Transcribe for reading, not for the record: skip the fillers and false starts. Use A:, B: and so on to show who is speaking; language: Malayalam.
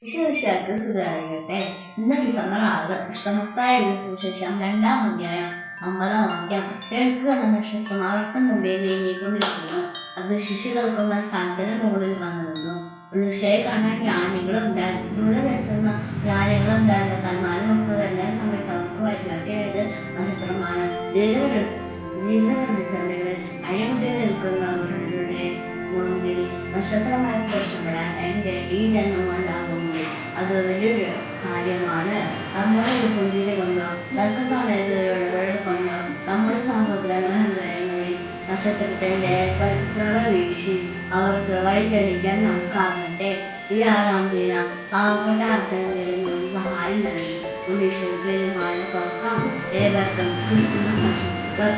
A: ഈശോമിശിഹായ്ക്ക് സ്തുതിയായിരിക്കട്ടെ. ഇന്ന് ഡിസംബർ 6 വിശുദ്ധമത്തായി സുവിശേഷം 2-ാം അധ്യായം 50-ാം വാക്യം. കിഴക്ക് കണ്ട നക്ഷത്രം അവർക്ക് മുമ്പേ നീങ്ങിക്കൊണ്ടിരിക്കുന്നു. അത് ശിശുക്കൾക്കുള്ള സ്ഥാനത്തിന് മുകളിൽ വന്നിരുന്നു. ഉൾഷയെ കാണാൻ ജ്ഞാനികളുണ്ടായിരുന്നു. ദൂരദേശത്തുനിന്ന് ജ്ഞാനികളുണ്ടായിരുന്ന കന്മാരും എല്ലാം സമയത്ത് അവർക്ക് വഴികാട്ടിയത് നക്ഷത്രമാണ്. ജീവിതത്തിൽ അഴിമുട്ടി നിൽക്കുന്നവരുടെ മുൻപിൽ നക്ഷത്രമായി പ്രത്യക്ഷപ്പെടാൻ എൻ്റെ ഈ ജന്മം ഉണ്ടാകുന്നു. അത് വലിയൊരു കാര്യമാണ്. നമ്മുടെ ഒരു പുഞ്ചിരി കൊണ്ടോ തർക്കക്കാരെതിരെ കൊണ്ടോ നമ്മുടെ സഹോദരങ്ങളിൽ നക്ഷത്രത്തിന്റെ പരിക്രമ വീശി അവർക്ക് വഴിതെളിക്കാൻ നമുക്കാകട്ടെ. ഈ 6-ാം ദിനം പാവപ്പെട്ട അർത്ഥങ്ങളിൽ സഹായം നൽകി ഉദ്ദേശിച്ചതുമായ ഏവർക്കും ക്രിസ്തുമസ് ആശംസകൾ.